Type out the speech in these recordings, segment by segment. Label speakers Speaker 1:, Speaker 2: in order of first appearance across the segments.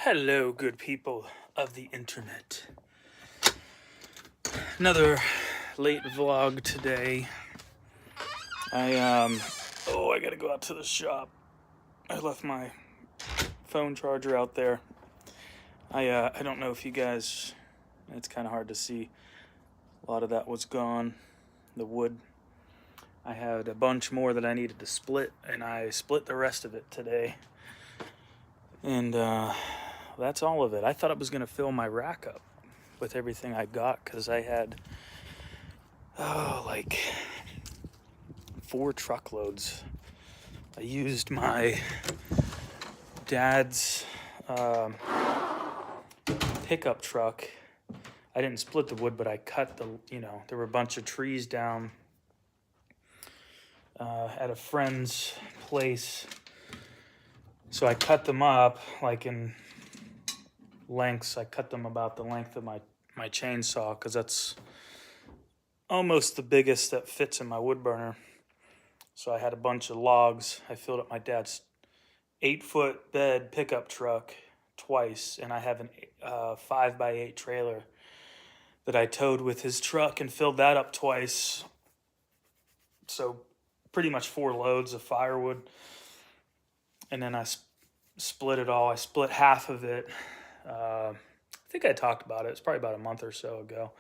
Speaker 1: Hello, good people of the internet. Another late vlog today. I gotta go out to the shop. I left my phone charger out there. I don't know if you guys, it's kind of hard to see. A lot of that was gone, the wood. I had a bunch more that I needed to split, and I split the rest of it today. And that's all of it. I thought it was gonna fill my rack up with everything I got, because I had like 4 truckloads. I used my dad's pickup truck. I didn't split the wood, but I cut there were a bunch of trees down at a friend's place. So I cut them up like in lengths. I cut them about the length of my chainsaw, because that's almost the biggest that fits in my wood burner. So I had a bunch of logs. I filled up my dad's 8-foot bed pickup truck twice, and I have an 5x8 trailer that I towed with his truck and filled that up twice. So pretty much 4 loads of firewood. And then I split it all. I split half of it. I think I talked about it. It's probably about a month or so ago.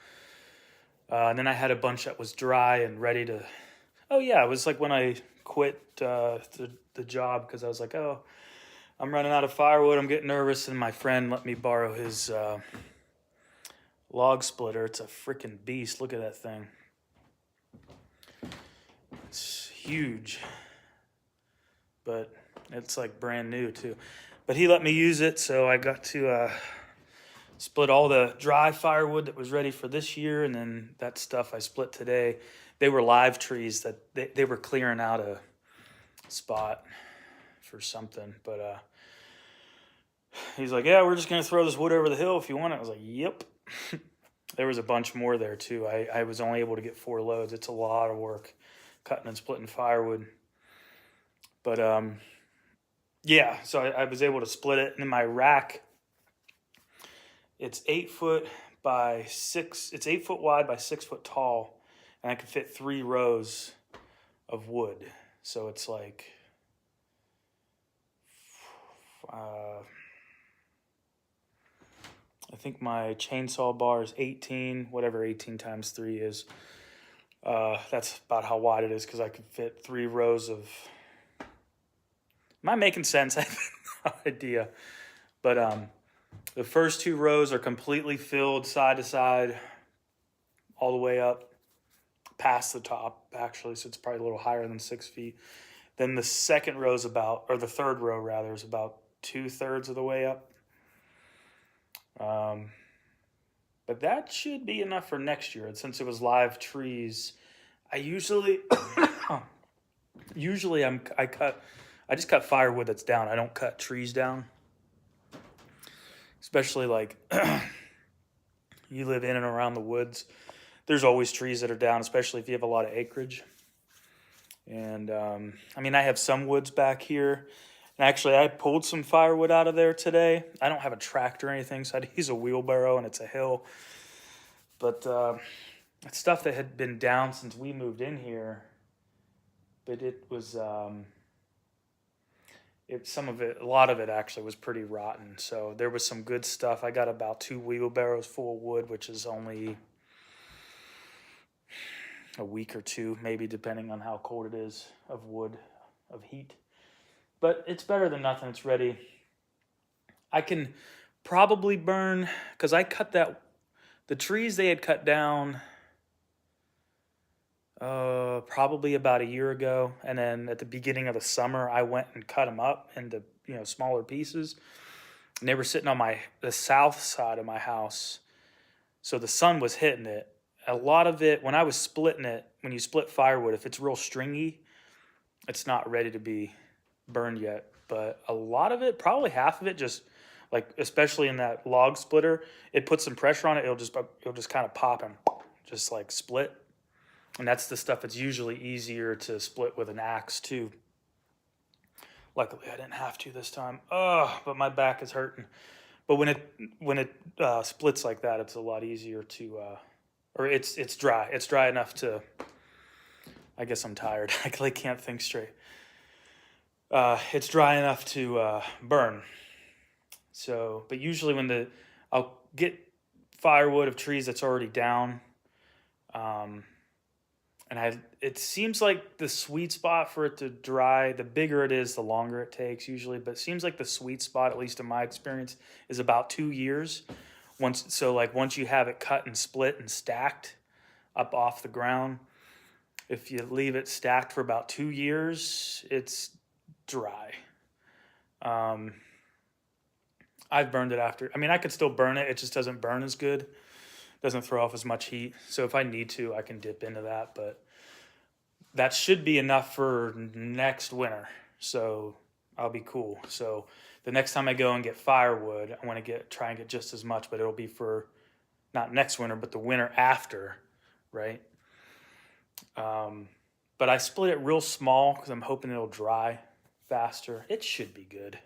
Speaker 1: And then I had a bunch that was dry and ready to... Oh, yeah, it was like when I quit the job, because I was like, oh, I'm running out of firewood. I'm getting nervous. And my friend let me borrow his log splitter. It's a freaking beast. Look at that thing. It's huge. But it's like brand new, too. But he let me use it, so I got to split all the dry firewood that was ready for this year, and then that stuff I split today. They were live trees that they were clearing out a spot for something. But he's like, yeah, we're just going to throw this wood over the hill if you want it. I was like, yep. There was a bunch more there, too. I was only able to get 4 loads. It's a lot of work cutting and splitting firewood. But, yeah, so I was able to split it. And then my rack, it's 8 foot by 6. It's 8 foot wide by 6 foot tall. And I can fit 3 rows of wood. So it's like... I think my chainsaw bar is 18, whatever 18 times 3 is. That's about how wide it is, because I could fit 3 rows of... Am I making sense? I have no idea. But the first 2 rows are completely filled side to side, all the way up, past the top, actually, so it's probably a little higher than 6 feet. Then the second row is about, or the third row, rather, is about 2/3 of the way up. But that should be enough for next year. And since it was live trees, I usually I just cut firewood that's down. I don't cut trees down. Especially like you live in and around the woods. There's always trees that are down, especially if you have a lot of acreage. And I mean, I have some woods back here. And actually, I pulled some firewood out of there today. I don't have a tractor or anything, so I'd use a wheelbarrow, and it's a hill. But it's stuff that had been down since we moved in here. But it was, a lot of it actually was pretty rotten. So there was some good stuff. I got about 2 wheelbarrows full of wood, which is only a week or 2, maybe, depending on how cold it is, of wood, of heat. But it's better than nothing. It's ready. I can probably burn, because I cut the trees they had cut down probably about a year ago. And then at the beginning of the summer, I went and cut them up into, smaller pieces. And they were sitting on the south side of my house. So the sun was hitting it. A lot of it, when I was splitting it, when you split firewood, if it's real stringy, it's not ready to be burned yet. But a lot of it, probably half of it, just like, especially in that log splitter, it puts some pressure on it, it'll just kind of pop and just like split. And that's the stuff that's usually easier to split with an axe too. Luckily I didn't have to this time. But my back is hurting. But when it splits like that, it's a lot easier to, or it's dry. It's dry enough to. I guess I'm tired. I like can't think straight. It's dry enough to burn. So, but usually I'll get firewood of trees that's already down. And it seems like the sweet spot for it to dry, the bigger it is, the longer it takes usually. But it seems like the sweet spot, at least in my experience, is about 2 years. Once you have it cut and split and stacked up off the ground, if you leave it stacked for about 2 years, it's dry. I've burned it after. I mean, I could still burn it. It just doesn't burn as good. Doesn't throw off as much heat. So if I need to, I can dip into that. But that should be enough for next winter. So I'll be cool. So the next time I go and get firewood, I want to try and get just as much, but it'll be for not next winter, but the winter after, right? But I split it real small because I'm hoping it'll dry faster. It should be good.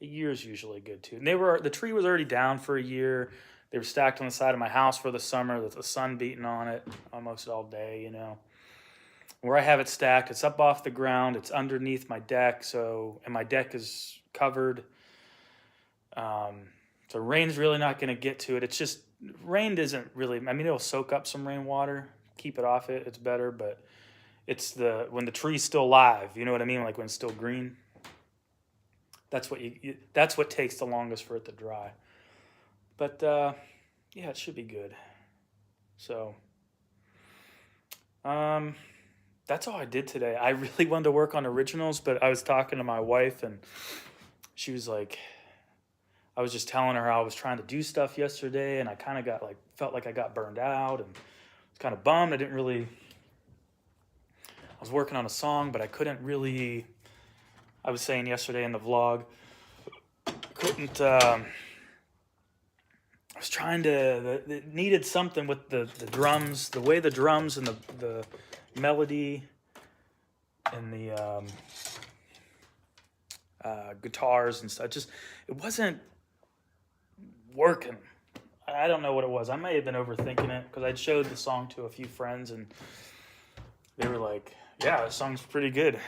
Speaker 1: A year is usually good too. And the tree was already down for a year. They were stacked on the side of my house for the summer with the sun beating on it almost all day, Where I have it stacked, it's up off the ground. It's underneath my deck, and my deck is covered. So rain's really not going to get to it. It's just, rain isn't really, I mean, it'll soak up some rainwater, keep it off it, it's better, but it's when the tree's still live, you know what I mean? Like when it's still green. That's what takes the longest for it to dry. But yeah, it should be good. So that's all I did today. I really wanted to work on originals, but I was talking to my wife and she was like, I was just telling her how I was trying to do stuff yesterday and I kind of felt like I got burned out and was kind of bummed. I was working on a song, but I couldn't really, I was saying yesterday in the vlog, I was trying to, it needed something with the drums, the way the drums and the melody and the guitars and stuff, it wasn't working. I don't know what it was. I may have been overthinking it because I'd showed the song to a few friends and they were like, yeah, this song's pretty good.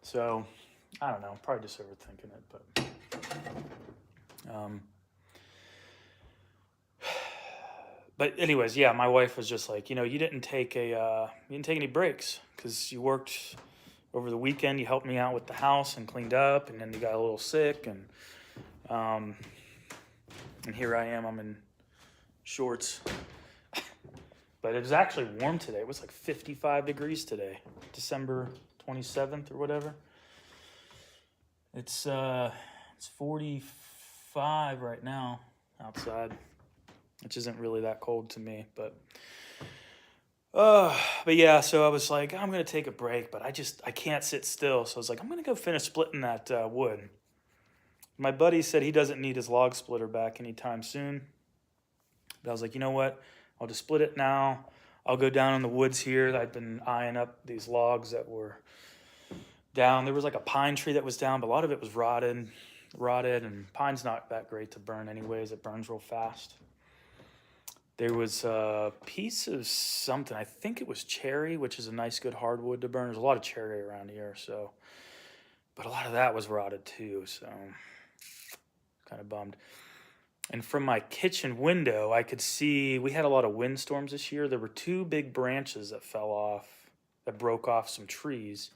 Speaker 1: So, I don't know, probably just overthinking it, but anyways, yeah, my wife was just like, you didn't take any breaks because you worked over the weekend. You helped me out with the house and cleaned up, and then you got a little sick, and here I am. I'm in shorts, but it was actually warm today. It was like 55 degrees today, December 27th or whatever. It's 45 right now outside, which isn't really that cold to me, but yeah, so I was like, I'm going to take a break, but I can't sit still. So I was like, I'm going to go finish splitting that wood. My buddy said he doesn't need his log splitter back anytime soon. But I was like, you know what? I'll just split it now. I'll go down in the woods here. I've been eyeing up these logs that were down. There was like a pine tree that was down, but a lot of it was rotted, and pine's not that great to burn anyways. It burns real fast. There was a piece of something, I think it was cherry, which is a nice good hardwood to burn. There's a lot of cherry around here, but a lot of that was rotted too, so kind of bummed. And from my kitchen window, I could see, we had a lot of windstorms this year. There were 2 big branches that fell off, that broke off some trees.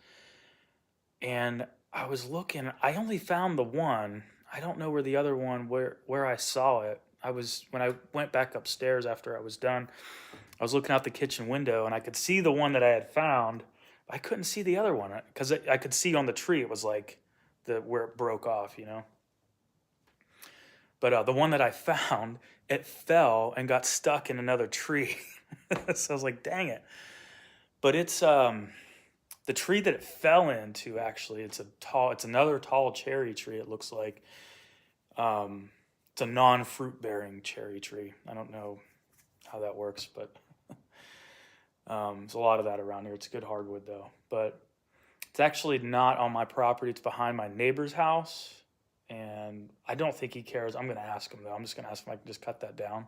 Speaker 1: And I was looking, I only found the one. I don't know where the other one, where I saw it. When I went back upstairs after I was done, I was looking out the kitchen window and I could see the one that I had found. But I couldn't see the other one because I could see on the tree. It was like where it broke off, But the one that I found, it fell and got stuck in another tree. So I was like, dang it. But it's the tree that it fell into, actually, it's another tall cherry tree, it looks like. It's a non-fruit bearing cherry tree. I don't know how that works, but there's a lot of that around here. It's good hardwood though, but it's actually not on my property. It's behind my neighbor's house, and I don't think he cares. I'm gonna ask him though. I'm just gonna ask him if I can just cut that down.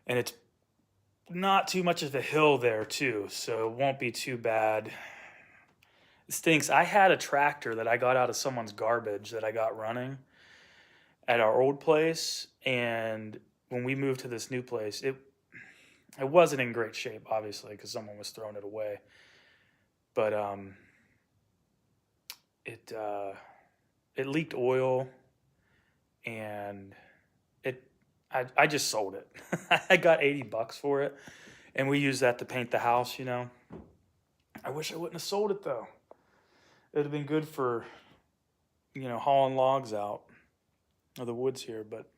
Speaker 1: And it's not too much of a hill there too, so it won't be too bad. It stinks. I had a tractor that I got out of someone's garbage that I got running at our old place, and when we moved to this new place, it wasn't in great shape, obviously, because someone was throwing it away. But it leaked oil, and I just sold it. I got $80 for it, and we used that to paint the house. I wish I wouldn't have sold it though. It would have been good for hauling logs out of the woods here, but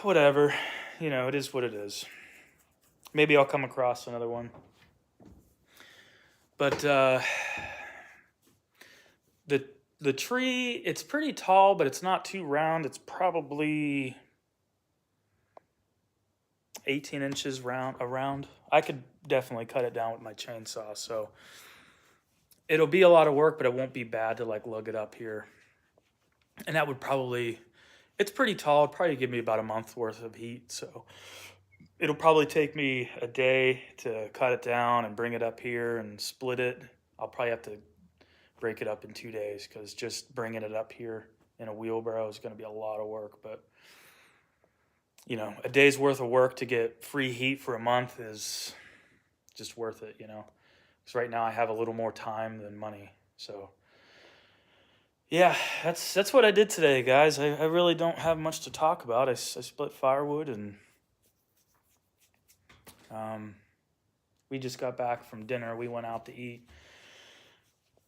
Speaker 1: whatever. It is what it is. Maybe I'll come across another one. But the tree, it's pretty tall, but it's not too round. It's probably 18 inches around. I could definitely cut it down with my chainsaw, so it'll be a lot of work, but it won't be bad to like lug it up here. And that would probably, it's pretty tall. It'd probably give me about a month's worth of heat, so it'll probably take me a day to cut it down and bring it up here and split it. I'll probably have to break it up in 2 days, because just bringing it up here in a wheelbarrow is going to be a lot of work. But a day's worth of work to get free heat for a month is just worth it, because right now I have a little more time than money. So yeah, that's what I did today, guys. I really don't have much to talk about. I split firewood, and we just got back from dinner. We went out to eat.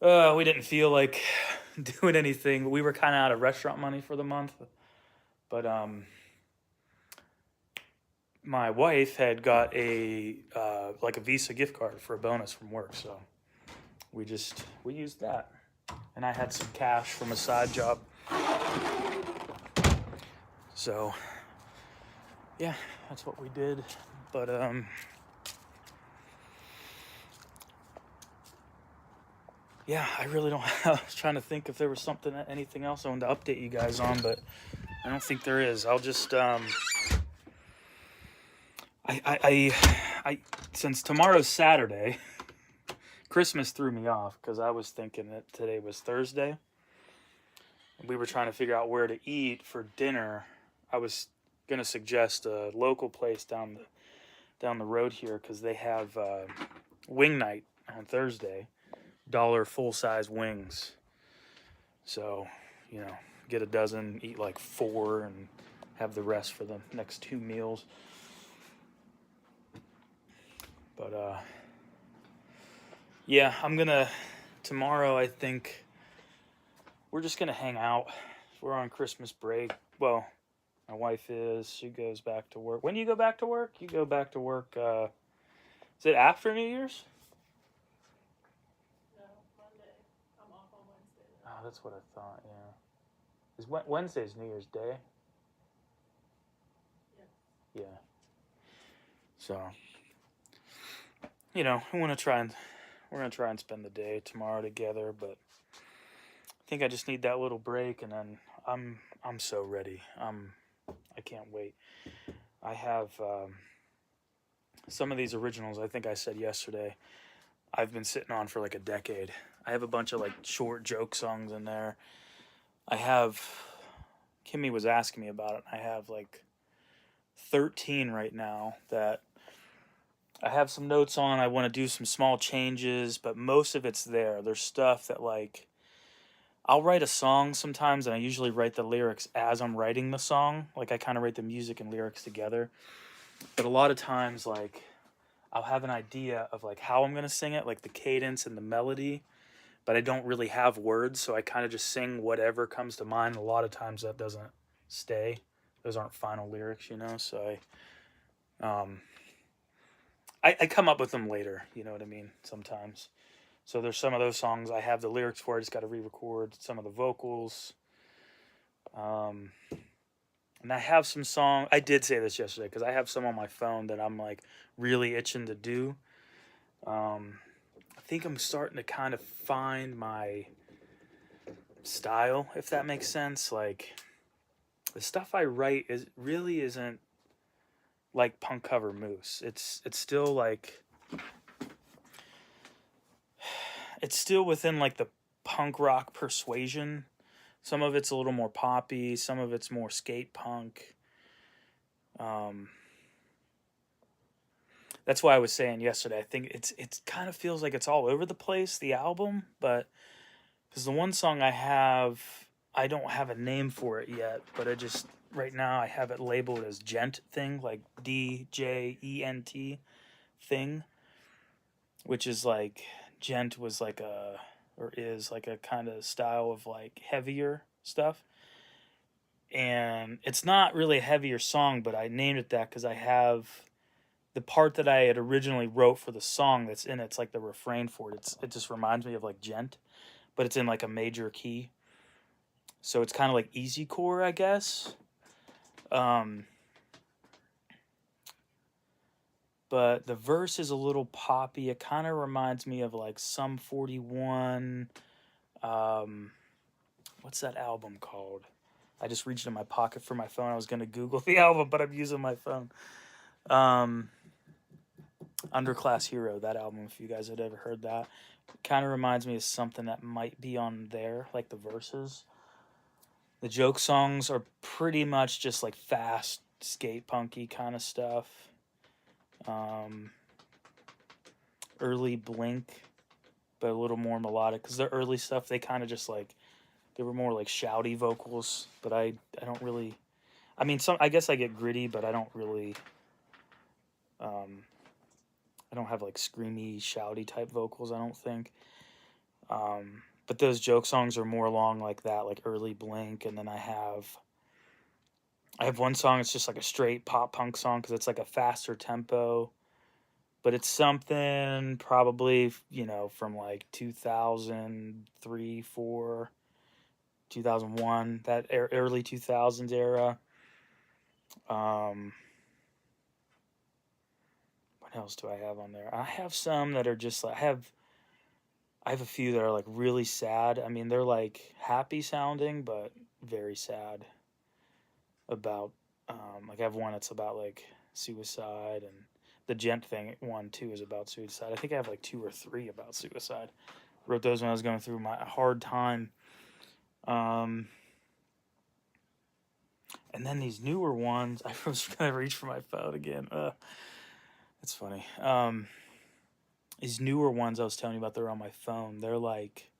Speaker 1: We didn't feel like doing anything. We were kind of out of restaurant money for the month, but my wife had got a Visa gift card for a bonus from work, so we used that, and I had some cash from a side job. So yeah, that's what we did. But yeah, I really don't I was trying to think if there was anything else I wanted to update you guys on, but I don't think there is. I'll just I since tomorrow's Saturday, Christmas threw me off because I was thinking that today was Thursday. We were trying to figure out where to eat for dinner. I was gonna suggest a local place down the road here, because they have wing night on Thursday. $1 full-size wings. So, get a dozen, eat like 4, and have the rest for the next 2 meals. But yeah, tomorrow I think we're just gonna hang out. We're on Christmas break. Well, my wife is. She goes back to work. When do you go back to work? You go back to work, is it after New Year's? Oh, that's what I thought, yeah. Is Wednesday's New Year's Day? Yeah. So, we're gonna try and spend the day tomorrow together, but I think I just need that little break, and then I'm so ready. I can't wait. I have some of these originals. I think I said yesterday, I've been sitting on for like a decade. I have a bunch of like short joke songs in there. Kimmy was asking me about it. I have like 13 right now that I have some notes on. I want to do some small changes, but most of it's there. There's stuff that like, I'll write a song sometimes, and I usually write the lyrics as I'm writing the song. Like I kind of write the music and lyrics together. But a lot of times, like, I'll have an idea of like how I'm going to sing it, like the cadence and the melody, but I don't really have words, so I kind of just sing whatever comes to mind. A lot of times that doesn't stay. Those aren't final lyrics, so I come up with them later, you know what I mean, sometimes. So there's some of those songs I have the lyrics for. I just got to re-record some of the vocals. And I have some songs. I did say this yesterday, because I have some on my phone that I'm like really itching to do. I think I'm starting to kind of find my style, if that makes sense. Like, the stuff I write really isn't like punk cover moose. It's still like, it's still within like the punk rock persuasion. Some of it's a little more poppy, some of it's more skate punk. Um, that's why I was saying yesterday. I think it's kind of feels like it's all over the place, the album, but because the one song I have, I don't have a name for it yet, but I just right now I have it labeled as Gent Thing, like DJENT thing, which is like gent was like a or is like a kind of style of like heavier stuff. And it's not really a heavier song, but I named it that because I have the part that I had originally wrote for the song that's in it. It's like the refrain for it. It just reminds me of like gent, but it's in like a major key. So it's kind of like easy core, I guess. Um, but the verse is a little poppy. It kind of reminds me of like Sum 41. What's that album called? I just reached in my pocket for my phone. I was going to Google the album, but I'm using my phone. Underclass Hero, that album, if you guys had ever heard that. Kind of reminds me of something that might be on there, like the verses. The joke songs are pretty much just like fast, skate punky kind of stuff. Early Blink, but a little more melodic. Because their early stuff, they kind of just like, they were more like shouty vocals, but I don't really. I mean, I guess I get gritty, but I don't really. I don't have like screamy, shouty type vocals. I don't think. But those joke songs are more along like that, like early Blink, and then I have one song. It's just like a straight pop punk song because it's like a faster tempo, but it's something probably from like 2003, 4, 2001, that early 2000s era. What else do I have on there? I have some that are just like I have a few that are like really sad. I mean, they're like happy sounding, but very sad about like I have one that's about like suicide, and the gent thing one too is about suicide. I think I have like 2 or 3 about suicide. Wrote those when I was going through my hard time. And then these newer ones, I was gonna reach for my phone again. That's funny. These newer ones I was telling you about, they're on my phone. They're like,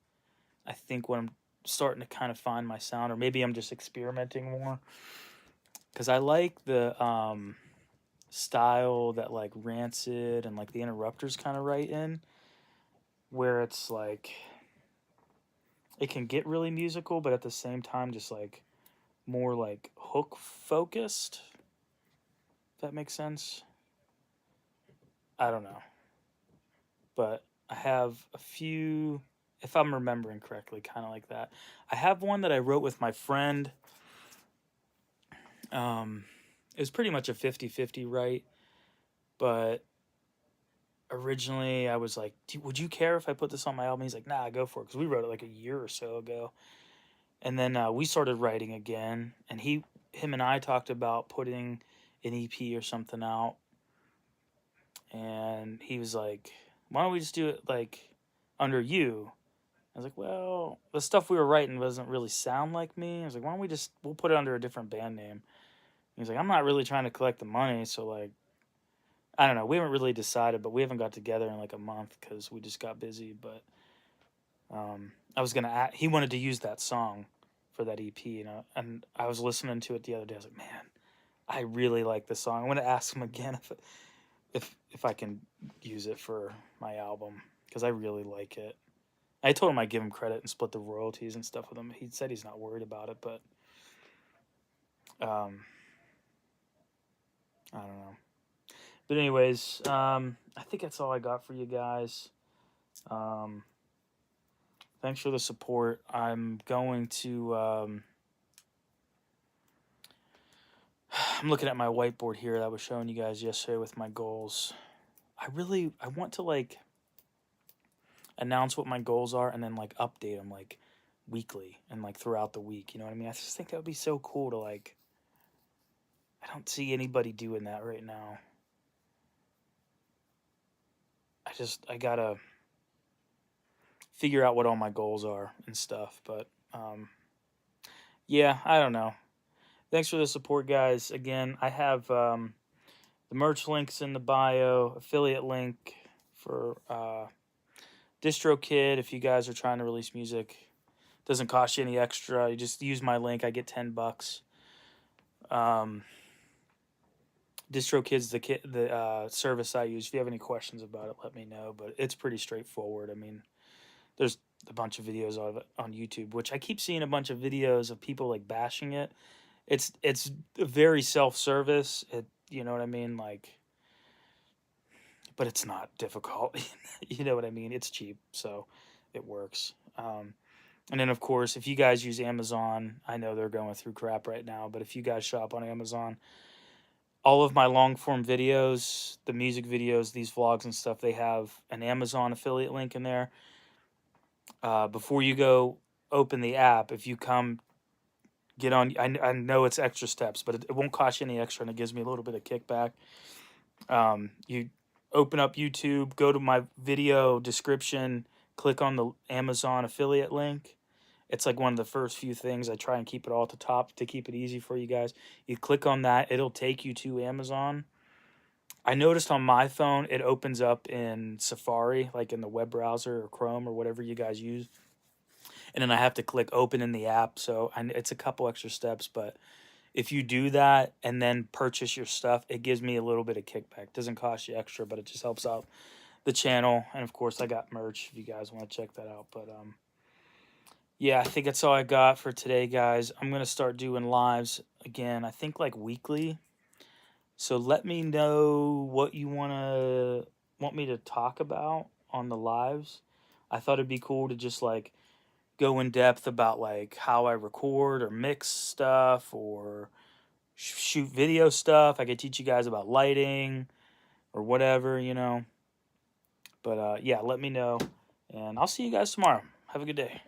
Speaker 1: I think when I'm starting to kind of find my sound, or maybe I'm just experimenting more, because I like the style that like Rancid and like the Interrupters kind of write in, where it's like it can get really musical, but at the same time just like more like hook focused. If that makes sense. I don't know, but I have a few, if I'm remembering correctly, kind of like that. I have one that I wrote with my friend. It was pretty much a 50-50 write, but originally I was like, would you care if I put this on my album? He's like, nah, go for it, because we wrote it like a year or so ago. And then we started writing again, and him and I talked about putting an EP or something out, and he was like, why don't we just do it like under you? I was like, well, the stuff we were writing doesn't really sound like me. I was like, why don't we'll put it under a different band name. He's like, I'm not really trying to collect the money, so like, I don't know. We haven't really decided, but we haven't got together in like a month because we just got busy. But I was gonna. He wanted to use that song for that EP, and I was listening to it the other day. I was like, man, I really like this song. I want to ask him again if I can use it for my album, because I really like it. I told him I'd give him credit and split the royalties and stuff with him. He said he's not worried about it, but I don't know. But anyways, I think that's all I got for you guys. Thanks for the support. I'm going to. I'm looking at my whiteboard here that I was showing you guys yesterday with my goals. I want to like announce what my goals are and then like update them. Like weekly and like throughout the week. You know what I mean? I just think that would be so cool to like. I don't see anybody doing that right now. I gotta figure out what all my goals are and stuff. But yeah, I don't know. Thanks for the support, guys. Again, I have the merch links in the bio, affiliate link for DistroKid if you guys are trying to release music. Doesn't cost you any extra. You just use my link. I get $10. DistroKid's the service I use. If you have any questions about it, let me know. But it's pretty straightforward. I mean, there's a bunch of videos of it on YouTube, which I keep seeing a bunch of videos of people like bashing it. It's very self-service. You know what I mean? Like, but it's not difficult. You know what I mean? It's cheap, so it works. And then, of course, if you guys use Amazon, I know they're going through crap right now, but if you guys shop on Amazon, all of my long form videos, the music videos, these vlogs and stuff, they have an Amazon affiliate link in there. Before you go open the app, if you come get on, I know it's extra steps, but it won't cost you any extra, and it gives me a little bit of kickback. You open up YouTube, go to my video description, click on the Amazon affiliate link. It's like one of the first few things. I try and keep it all at the top to keep it easy for you guys. You click on that, it'll take you to Amazon. I noticed on my phone, it opens up in Safari, like in the web browser or Chrome or whatever you guys use. And then I have to click open in the app. So it's a couple extra steps, but if you do that and then purchase your stuff, it gives me a little bit of kickback. Doesn't cost you extra, but it just helps out the channel. And of course, I got merch if you guys want to check that out. But yeah, I think that's all I got for today, guys. I'm going to start doing lives again, I think like weekly. So let me know what you want me to talk about on the lives. I thought it'd be cool to just like go in depth about like how I record or mix stuff or shoot video stuff. I could teach you guys about lighting or whatever, you know. But yeah, let me know, and I'll see you guys tomorrow. Have a good day.